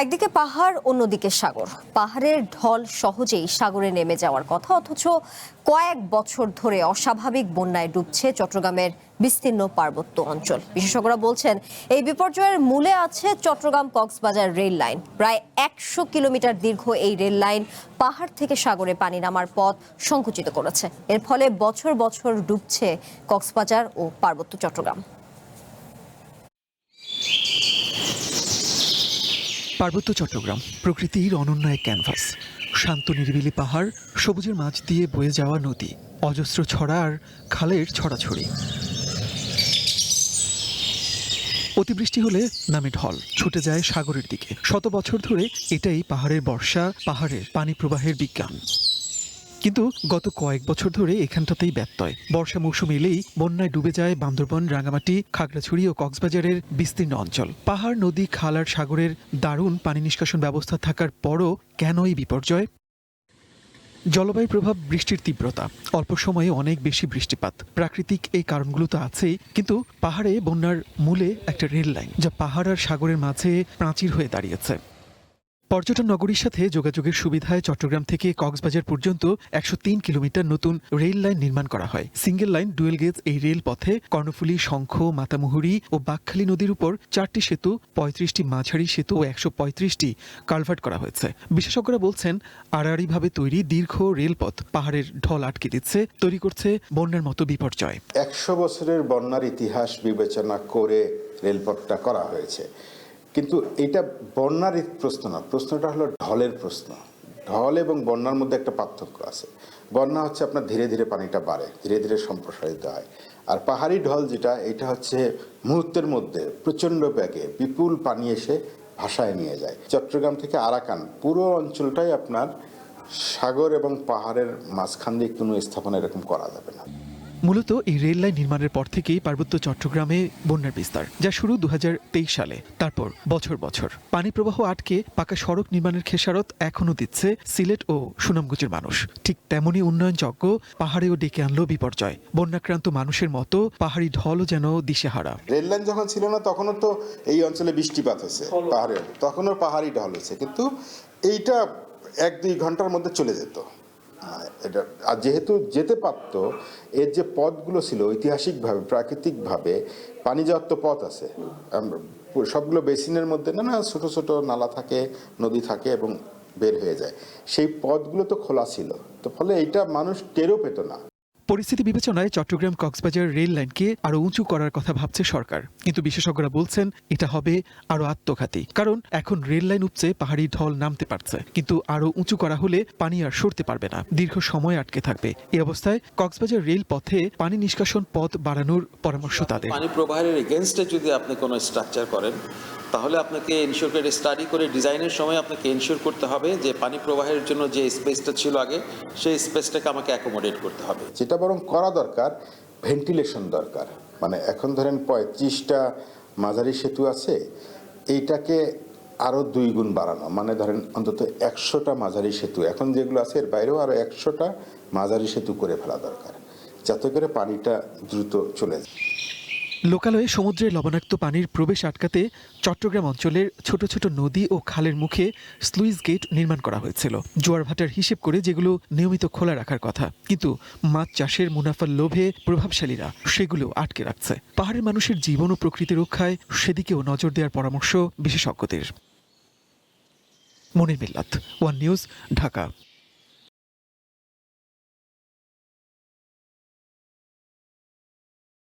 একদিকে পাহাড় অন্যদিকে সাগর। পাহাড়ের ঢল সহজেই সাগরে নেমে যাওয়ার কথা, অথচ কয়েক বছর ধরে অস্বাভাবিক বন্যায় ডুবছে চট্টগ্রামের বিস্তীর্ণ পার্বত্য অঞ্চল। বিশেষজ্ঞরা বলছেন এই বিপর্যয়ের মূলে আছে চট্টগ্রাম কক্সবাজার রেল লাইন। প্রায় ১০০ কিলোমিটার দীর্ঘ এই রেল লাইন পাহাড় থেকে সাগরে পানি নামার পথ সংকুচিত করেছে। এর ফলে বছর বছর ডুবছে কক্সবাজার ও পার্বত্য চট্টগ্রাম। পার্বত্য চট্টগ্রাম প্রকৃতির অনন্য এক ক্যানভাস। শান্ত নিরিবিলি পাহাড়, সবুজের মাঝ দিয়ে বয়ে যাওয়া নদী, অজস্র ছড়া আর খালের ছড়াছড়ি। অতিবৃষ্টি হলে নামে ঢল, ছুটে যায় সাগরের দিকে। শত বছর ধরে এটাই পাহাড়ের বর্ষা, পাহাড়ের পানি প্রবাহের বিজ্ঞান। কিন্তু গত কয়েক বছর ধরে এখানটাতেই ব্যত্যয়। বর্ষা মৌসুম এলেই বন্যায় ডুবে যায় বান্দরবন, রাঙামাটি, খাগড়াছড়ি ও কক্সবাজারের বিস্তীর্ণ অঞ্চল। পাহাড়, নদী, খাল আর সাগরের দারুণ পানি নিষ্কাশন ব্যবস্থা থাকার পরও কেন এই বিপর্যয়? জলবায়ুর প্রভাব, বৃষ্টির তীব্রতা, অল্প সময়ে অনেক বেশি বৃষ্টিপাত, প্রাকৃতিক এই কারণগুলো তো আছেই, কিন্তু পাহাড়ে বন্যার মূলে একটা রেল লাইন, যা পাহাড় আর সাগরের মাঝে প্রাচীর হয়ে দাঁড়িয়েছে। পর্যটন নগরীর সাথে যোগাযোগের সুবিধায় চট্টগ্রাম থেকে কক্সবাজার পর্যন্ত ১০৩ কিলোমিটার নতুন রেল লাইন নির্মাণ করা হয়। সিঙ্গেল লাইন ডুয়েল গেজ এই রেল পথে কর্ণফুলী, শঙ্খ, মাতামুহুরী ও বাকখালী নদীর উপর ৪টি সেতু, ৩৫টি মাঝারি সেতু ও ১৩৫টি কালভার্ট করা হয়েছে। বিশেষজ্ঞরা বলছেন, আড়াআড়িভাবে তৈরি দীর্ঘ রেলপথ পাহাড়ের ঢল আটকে দিচ্ছে, তৈরি করছে বন্যার মতো বিপর্যয়। ১০০ বছরের বন্যার ইতিহাস বিবেচনা করে রেলপথটা করা হয়েছে, কিন্তু এটা বন্যার প্রশ্ন না, প্রশ্নটা হলো ঢলের প্রশ্ন। ঢল এবং বন্যার মধ্যে একটা পার্থক্য আছে। বন্যা হচ্ছে আপনার ধীরে ধীরে পানিটা বাড়ে, ধীরে ধীরে সম্প্রসারিত হয়। আর পাহাড়ি ঢল যেটা, এটা হচ্ছে মুহূর্তের মধ্যে প্রচণ্ড বেগে বিপুল পানি এসে ভাসায় নিয়ে যায়। চট্টগ্রাম থেকে আরাকান পুরো অঞ্চলটাই আপনার সাগর এবং পাহাড়ের মাঝখান দিয়ে কোনো স্থাপনা এরকম করা যাবে না। মূলত এই রেল লাইন নির্মাণের পর থেকেই পার্বত্য চট্টগ্রামে বন্যার বিস্তার, যা শুরু ২০২৩ সালে। তারপর বছর বছর পানি প্রবাহ আটকে পাকা সড়ক নির্মাণের খেসারত এখনও দিচ্ছে সিলেট ও সুনামগঞ্জের মানুষ। ঠিক তেমনই উন্নয়নযজ্ঞ পাহাড়েও ডেকে আনলো বিপর্যয়। বন্যাক্রান্ত মানুষের মতো পাহাড়ি ঢলও যেন দিশেহারা। রেল লাইন যখন ছিল না, তখনও তো এই অঞ্চলে বৃষ্টিপাত হয়েছে, পাহাড়ে তখনও পাহাড়ি ঢল হয়েছে, কিন্তু এইটা ১-২ ঘন্টার মধ্যে চলে যেত এটা। আর যেহেতু যেতে পারত, এর যে পথগুলো ছিল ঐতিহাসিকভাবে, প্রাকৃতিকভাবে পানি যাওয়ার তো পথ আছে। সবগুলো বেসিনের মধ্যে না ছোট ছোট নালা থাকে, নদী থাকে এবং বের হয়ে যায়। সেই পথগুলো তো খোলা ছিল, তো ফলে এইটা মানুষ টেরও পেত না। পরিস্থিতি বিবেচনায় চট্টগ্রাম কক্সবাজার রেল লাইনকে আরো উঁচু করার কথা ভাবছে সরকার, কিন্তু বিশেষজ্ঞরা বলছেন এটা হবে আরো আত্মঘাতী। কারণ এখন রেল লাইন উপচে পাহাড়ি ঢল নামতে পারছে, কিন্তু আরো উঁচু করা হলে পানি আর সরতে পারবে না, দীর্ঘ সময় আটকে থাকবে। এই অবস্থায় কক্সবাজার রেল পথে পানি নিষ্কাশন পথ বাড়ানোর পরামর্শ তাদের। পানি প্রবাহের এগেইনস্টে যদি আপনি কোনো স্ট্রাকচার করেন, তাহলে আপনাকে এনশিওর করে স্টাডি করে ডিজাইনের সময় আপনাকে এনশিওর করতে হবে যে পানি প্রবাহের জন্য যে স্পেসটা ছিল আগে, সেই স্পেসটাকে আমাকে অ্যাকোমোডেট করতে হবে। যেটা বরং করা দরকার, ভেন্টিলেশন দরকার। মানে এখন ধরেন ৩৫টা মাঝারি সেতু আছে, এইটাকে আরও ২ গুণ বাড়ানো, মানে ধরেন অন্তত ১০০টা মাঝারি সেতু, এখন যেগুলো আছে এর বাইরেও আরও ১০০টা মাঝারি সেতু করে ফেলা দরকার, যাতে করে পানিটা দ্রুত চলে যায়। লোকালয়ে সমুদ্রের লবণাক্ত পানির প্রবেশ আটকাতে চট্টগ্রাম অঞ্চলের ছোট ছোট নদী ও খালের মুখে স্লুইস গেট নির্মাণ করা হয়েছিল, জোয়ার ভাটার হিসেব করে, যেগুলো নিয়মিত খোলা রাখার কথা। কিন্তু মাছ চাষের মুনাফার লোভে প্রভাবশালীরা সেগুলো আটকে রাখছে। পাহাড়ের মানুষের জীবন ও প্রকৃতি রক্ষায় সেদিকেও নজর দেওয়ার পরামর্শ বিশেষজ্ঞদের। মনির মিল্লাত, ওয়ান নিউজ, ঢাকা।